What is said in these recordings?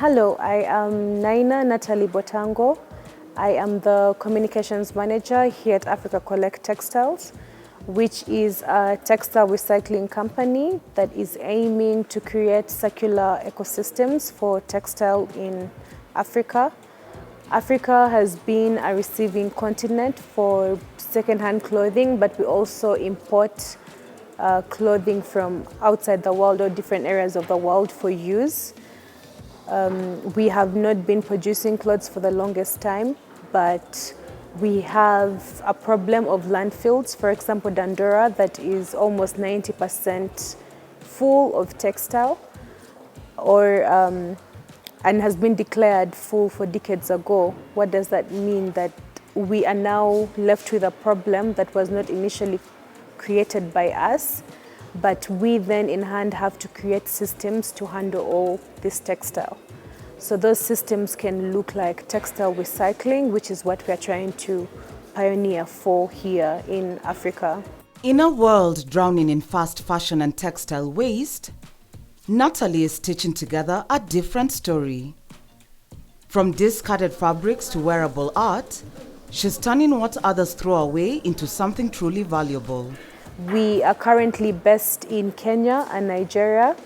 Hello, I am Naina Natalie Botango. I am the communications manager here at Africa Collect Textiles, which is a textile recycling company that is aiming to create circular ecosystems for textile in Africa. Africa has been a receiving continent for second-hand clothing, but we also import clothing from outside the world or different areas of the world for use. We have not been producing clothes for the longest time, but we have a problem of landfills. For example, Dandora, that is almost 90% full of textile, and has been declared full for decades ago. What does that mean? That we are now left with a problem that was not initially created by us, but we then in hand have to create systems to handle all this textile. So those systems can look like textile recycling, which is what we are trying to pioneer for here in Africa. In a world drowning in fast fashion and textile waste, Natalie is stitching together a different story. From discarded fabrics to wearable art, she's turning what others throw away into something truly valuable. We are currently based in Kenya and Nigeria,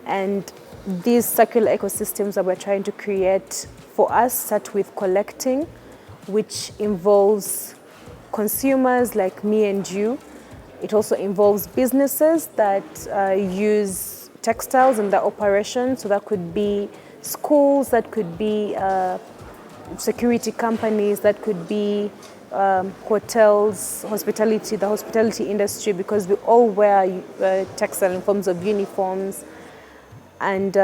and these circular ecosystems that we're trying to create for us start with collecting, which involves consumers like me and you. It also involves businesses that use textiles in their operations, so that could be schools, that could be security companies, that could be hotels, hospitality, the hospitality industry, because we all wear textile in forms of uniforms. And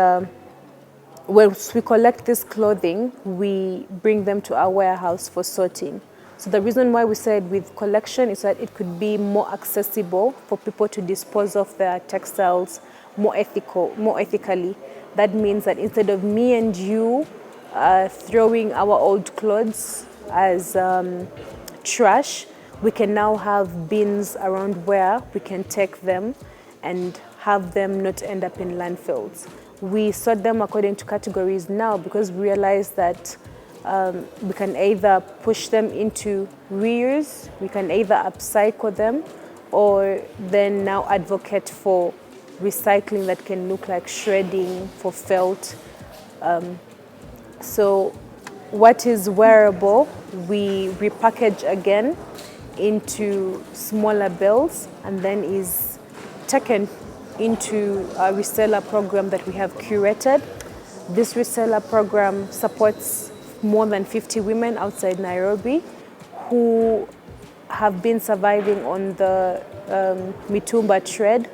once we collect this clothing, we bring them to our warehouse for sorting. So the reason why we said with collection is that it could be more accessible for people to dispose of their textiles more ethically. That means that instead of me and you throwing our old clothes as trash, we can now have bins around where we can take them and have them not end up in landfills. We sort them according to categories now because we realize that we can either push them into reuse, we can either upcycle them, or then now advocate for recycling that can look like shredding for felt. So what is wearable, we repackage again into smaller bales and then is taken into a reseller program that we have curated. This reseller program supports more than 50 women outside Nairobi who have been surviving on the mitumba trade.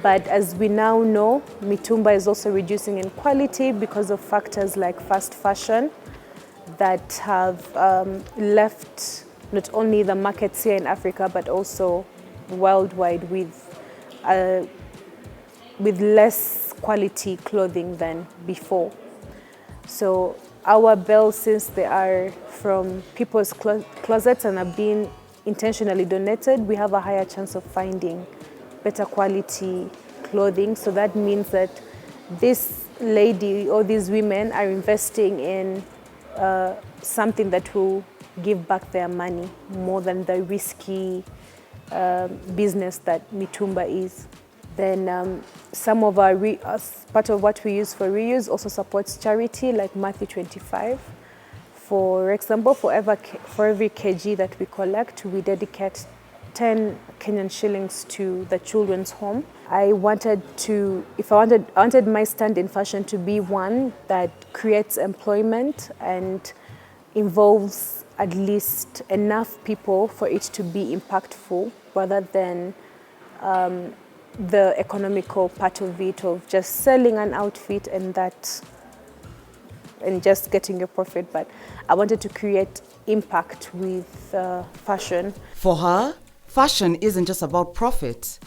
But as we now know, mitumba is also reducing in quality because of factors like fast fashion that have left not only the markets here in Africa, but also worldwide with less quality clothing than before. So our bells, since they are from people's closets and are being intentionally donated, we have a higher chance of finding better quality clothing. So that means that this lady or these women are investing in something that will give back their money more than the risky business that mitumba is. Then some of our part of what we use for reuse also supports charity, like Matthew 25. For example, for every kg that we collect, we dedicate 10 Kenyan shillings to the children's home. I wanted my stand in fashion to be one that creates employment and involves at least enough people for it to be impactful, rather than the economical part of it, of just selling an outfit and just getting a profit. But I wanted to create impact with fashion. For her, fashion isn't just about profit,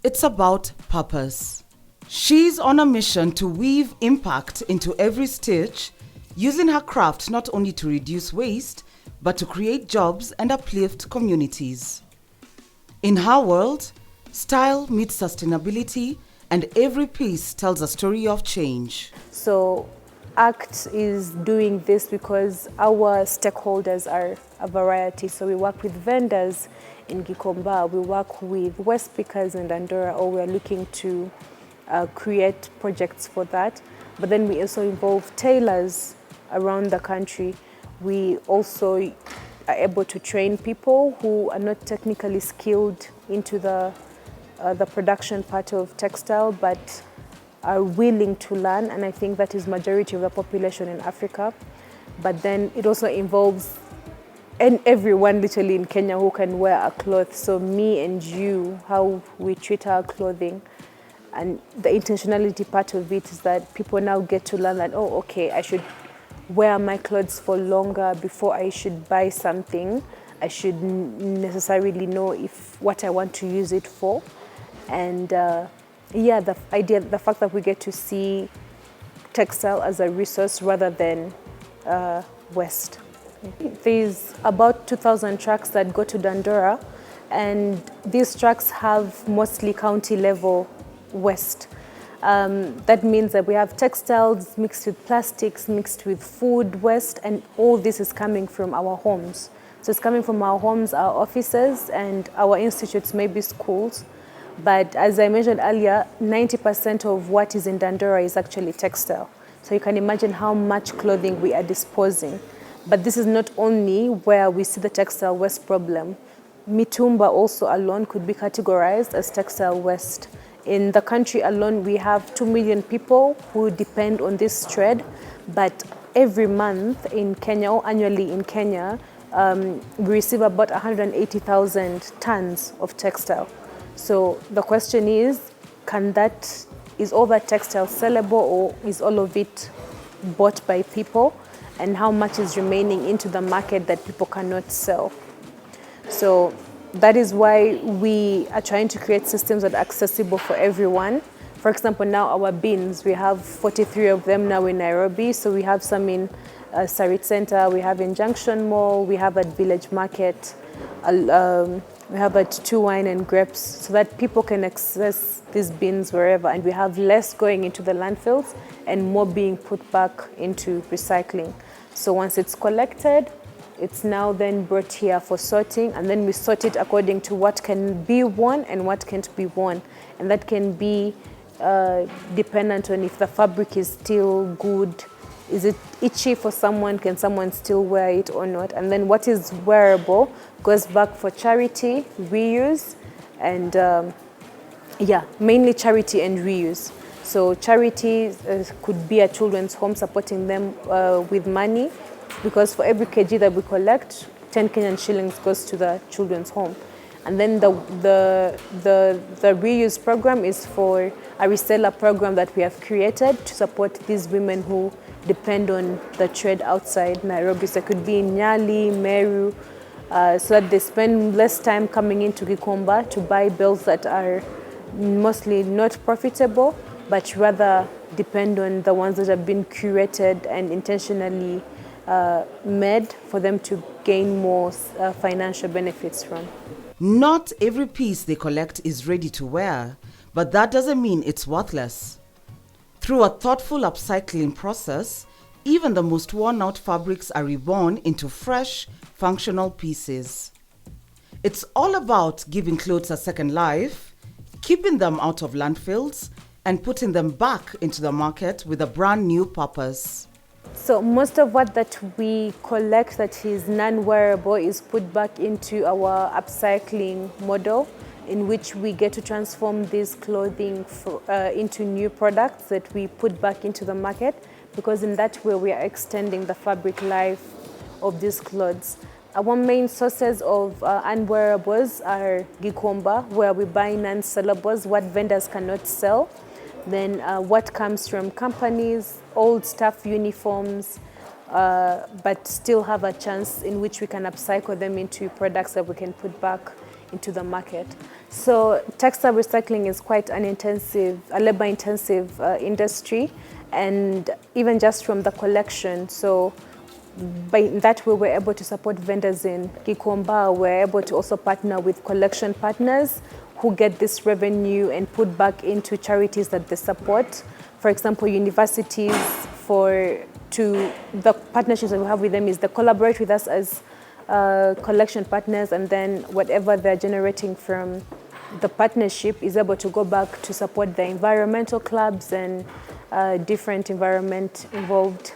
it's about purpose. She's on a mission to weave impact into every stitch, using her craft not only to reduce waste, but to create jobs and uplift communities. In her world, style meets sustainability, and every piece tells a story of change. So Act is doing this because our stakeholders are a variety. So we work with vendors in Gikomba, we work with West Pickers in Dandora, or we're looking to create projects for that. But then we also involve tailors around the country. We also are able to train people who are not technically skilled into the production part of textile, but are willing to learn, and I think that is majority of the population in Africa. But then it also involves everyone literally in Kenya who can wear a cloth. So me and you, how we treat our clothing, and the intentionality part of it is that people now get to learn that, oh, okay, I should wear my clothes for longer before I should buy something. I should necessarily know if what I want to use it for. And yeah, the fact that we get to see textile as a resource rather than waste. There's about 2,000 trucks that go to Dandora, and these trucks have mostly county level waste. That means that we have textiles mixed with plastics, mixed with food waste, and all this is coming from our homes. So it's coming from our homes, our offices, and our institutes, maybe schools. But as I mentioned earlier, 90% of what is in Dandora is actually textile. So you can imagine how much clothing we are disposing. But this is not only where we see the textile waste problem. Mitumba also alone could be categorized as textile waste. In the country alone, we have 2 million people who depend on this trade. But every month in Kenya, or annually in Kenya, we receive about 180,000 tons of textile. So the question is all that textile sellable, or is all of it bought by people? And how much is remaining into the market that people cannot sell? So that is why we are trying to create systems that are accessible for everyone. For example, now our bins, we have 43 of them now in Nairobi. So we have some in Sarit Center, we have in Junction Mall, we have at Village Market, we have at Two Wine and Grapes, so that people can access these bins wherever, and we have less going into the landfills and more being put back into recycling. So once it's collected, it's now then brought here for sorting, and then we sort it according to what can be worn and what can't be worn. And that can be dependent on if the fabric is still good. Is it itchy for someone? Can someone still wear it or not? And then what is wearable goes back for charity, reuse, and yeah, mainly charity and reuse. So charity could be a children's home, supporting them with money, because for every kg that we collect, 10 Kenyan shillings goes to the children's home. And then the reuse program is for a reseller program that we have created to support these women who depend on the trade outside Nairobi. So it could be in Nyali, Meru, so that they spend less time coming into Gikomba to buy belts that are mostly not profitable, but rather depend on the ones that have been curated and intentionally made for them to gain more financial benefits from. Not every piece they collect is ready to wear, but that doesn't mean it's worthless. Through a thoughtful upcycling process, even the most worn-out fabrics are reborn into fresh, functional pieces. It's all about giving clothes a second life, keeping them out of landfills, and putting them back into the market with a brand new purpose. So most of what that we collect that is non-wearable is put back into our upcycling model, in which we get to transform this clothing into new products that we put back into the market, because in that way we are extending the fabric life of these clothes. Our main sources of unwearables are Gikomba, where we buy non-sellables, what vendors cannot sell. Then what comes from companies, old staff uniforms, but still have a chance in which we can upcycle them into products that we can put back into the market. So textile recycling is quite an a labor-intensive industry, and even just from the collection. So by that way, we're able to support vendors in Gikomba. We're able to also partner with collection partners who get this revenue and put back into charities that they support. For example, universities the partnerships that we have with them is they collaborate with us as collection partners, and then whatever they're generating from the partnership is able to go back to support the environmental clubs and different environment involved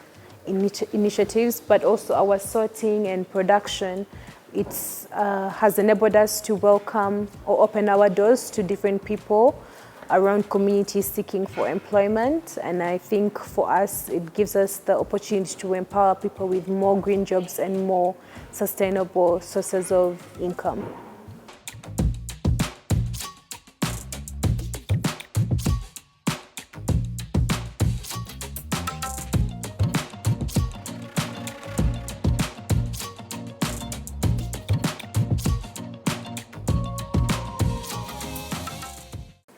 initiatives, but also our sorting and production. It has enabled us to welcome or open our doors to different people around communities seeking for employment. And I think for us, it gives us the opportunity to empower people with more green jobs and more sustainable sources of income.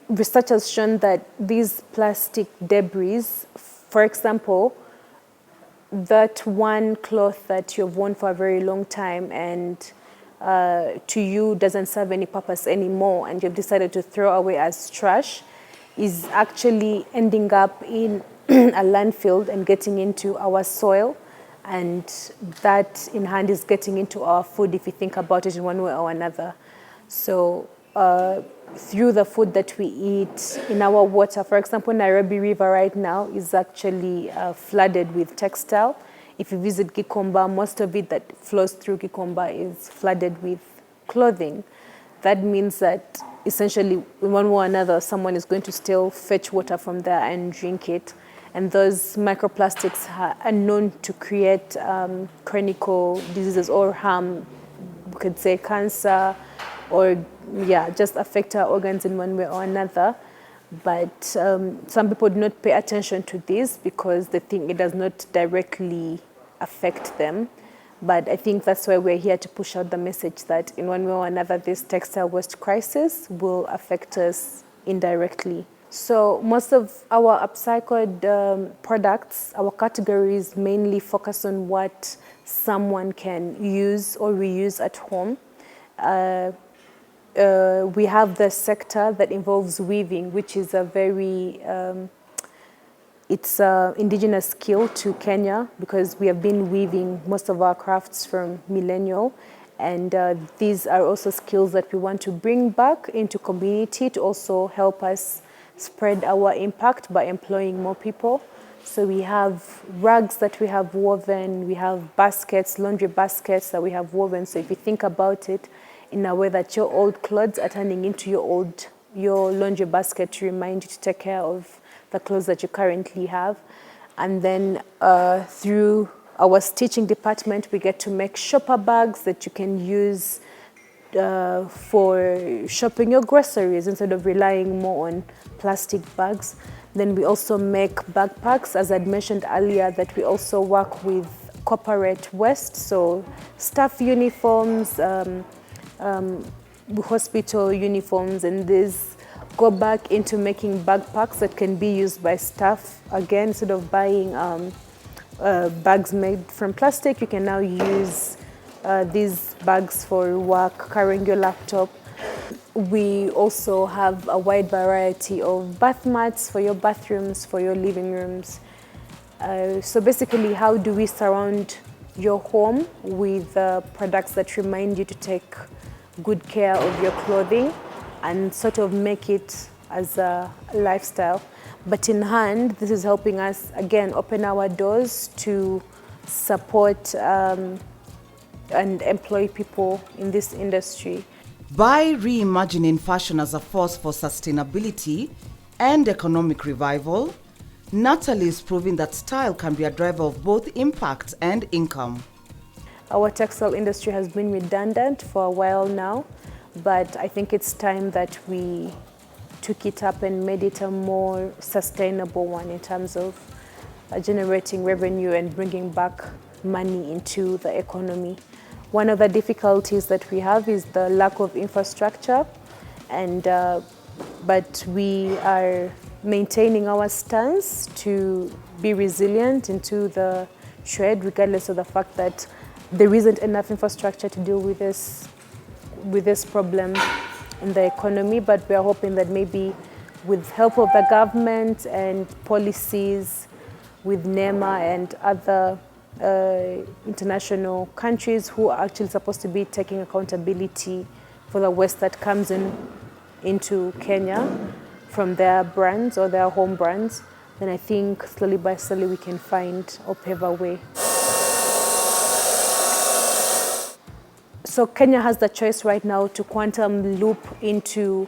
Research has shown that these plastic debris, for example, that one cloth that you've worn for a very long time and to you doesn't serve any purpose anymore and you've decided to throw away as trash, is actually ending up in a landfill and getting into our soil. And that in hand is getting into our food if you think about it in one way or another. So through the food that we eat, in our water, for example, Nairobi River right now is actually flooded with textile. If you visit Gikomba, most of it that flows through Gikomba is flooded with clothing. That means that essentially, in one way or another, someone is going to still fetch water from there and drink it. And those microplastics are known to create chronic diseases or harm, we could say cancer, or just affect our organs in one way or another. But some people do not pay attention to this because they think it does not directly affect them. But I think that's why we're here to push out the message that in one way or another, this textile waste crisis will affect us indirectly. So most of our upcycled products, our categories mainly focus on what someone can use or reuse at home. We have the sector that involves weaving, which is a very, it's an indigenous skill to Kenya because we have been weaving most of our crafts from millennial. And these are also skills that we want to bring back into community to also help us spread our impact by employing more people. So we have rugs that we have woven, we have baskets, laundry baskets that we have woven. So if you think about it, in a way that your old clothes are turning into your laundry basket to remind you to take care of the clothes that you currently have. And then through our stitching department, we get to make shopper bags that you can use for shopping your groceries instead of relying more on plastic bags. Then we also make backpacks, as I'd mentioned earlier, that we also work with corporate waste, so staff uniforms, hospital uniforms, and these go back into making backpacks that can be used by staff. Again, instead of buying bags made from plastic, you can now use these bags for work, carrying your laptop. We also have a wide variety of bath mats for your bathrooms, for your living rooms. So basically, how do we surround your home with products that remind you to take good care of your clothing and sort of make it as a lifestyle? But in hand, this is helping us, again, open our doors to support and employ people in this industry. By reimagining fashion as a force for sustainability and economic revival, Natalie is proving that style can be a driver of both impact and income. Our textile industry has been redundant for a while now, but I think it's time that we took it up and made it a more sustainable one in terms of generating revenue and bringing back money into the economy. One of the difficulties that we have is the lack of infrastructure, and but we are maintaining our stance to be resilient into the trade, regardless of the fact that there isn't enough infrastructure to deal with this problem in the economy. But we are hoping that maybe with help of the government and policies, with NEMA and other international countries who are actually supposed to be taking accountability for the waste that comes into Kenya from their brands or their home brands, then I think slowly by slowly we can find or pave a way. So Kenya has the choice right now to quantum loop into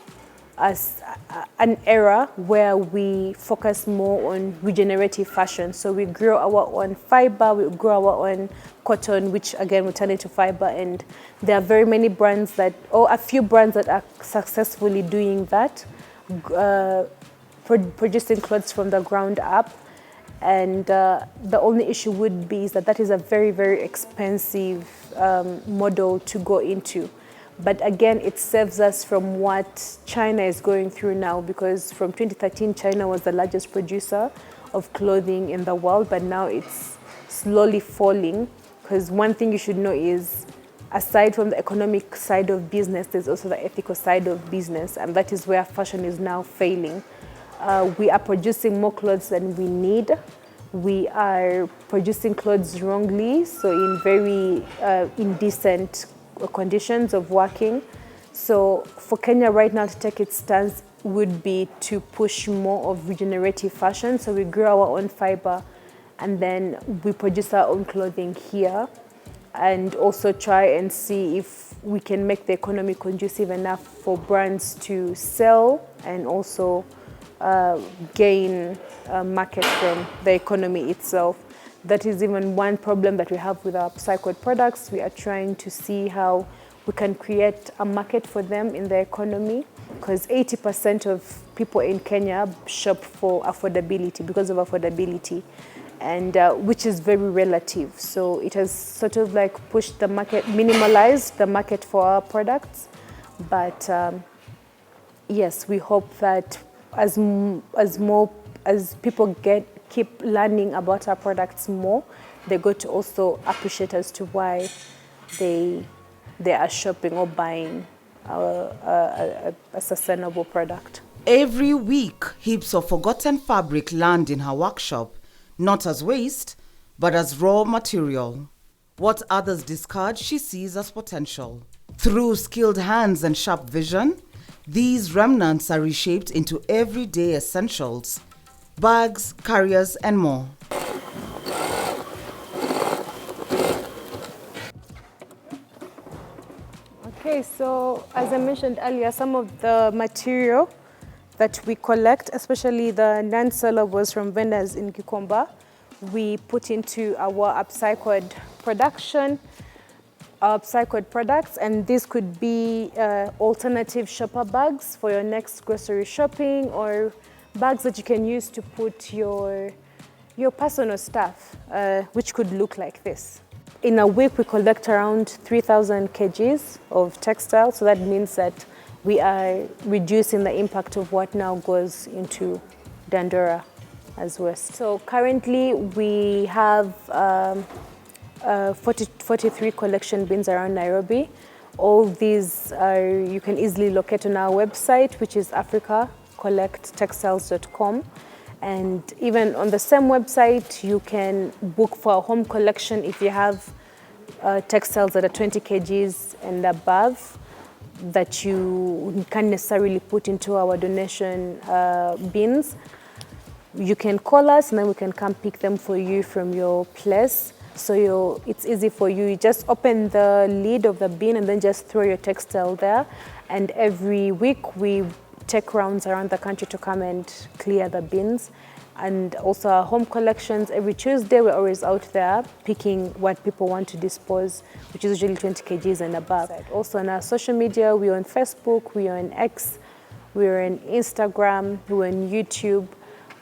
an era where we focus more on regenerative fashion. So we grow our own fiber, we grow our own cotton, which again we turn into fiber. And there are very many brands or a few brands that are successfully doing that, producing clothes from the ground up. And the only issue would be is that is a very, very expensive model to go into. But again, it saves us from what China is going through now, because from 2013, China was the largest producer of clothing in the world, but now it's slowly falling. Because one thing you should know is, aside from the economic side of business, there's also the ethical side of business, and that is where fashion is now failing. We are producing more clothes than we need. We are producing clothes wrongly, so in very indecent conditions of working. So for Kenya right now to take its stance would be to push more of regenerative fashion. So we grow our own fiber and then we produce our own clothing here, and also try and see if we can make the economy conducive enough for brands to sell and also gain market from the economy itself. That is even one problem that we have with our upcycled products. We are trying to see how we can create a market for them in the economy, because 80% of people in Kenya shop for affordability, because of affordability, and which is very relative. So it has sort of like pushed the market, minimalized the market for our products. But yes, we hope that as people keep learning about our products more, they're going to also appreciate as to why they are shopping or buying a sustainable product. Every week, heaps of forgotten fabric land in her workshop, not as waste, but as raw material. What others discard, she sees as potential. Through skilled hands and sharp vision, these remnants are reshaped into everyday essentials: bags, carriers, and more. Okay, so as I mentioned earlier, some of the material that we collect, especially the non-sellables from vendors in Gikomba, we put into our upcycled production, our upcycled products, and this could be alternative shopper bags for your next grocery shopping, or bags that you can use to put your personal stuff, which could look like this. In a week, we collect around 3,000 kgs of textile, so that means that we are reducing the impact of what now goes into Dandora as waste. So currently, we have 43 collection bins around Nairobi. All these you can easily locate on our website, which is africacollecttextiles.com. And even on the same website, you can book for a home collection if you have textiles that are 20 kgs and above that you can't necessarily put into our donation bins. You can call us and then we can come pick them for you from your place. So it's easy for you. You just open the lid of the bin and then just throw your textile there. And every week we take rounds around the country to come and clear the bins. And also our home collections, every Tuesday we're always out there picking what people want to dispose, which is usually 20 kgs and above. Also on our social media, we're on Facebook, we're on X, we're on Instagram, we're on YouTube.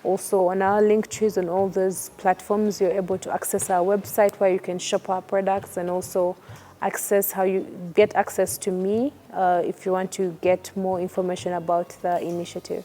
Also on our link trees on all those platforms, you're able to access our website where you can shop our products, and also access how you get access to me if you want to get more information about the initiative.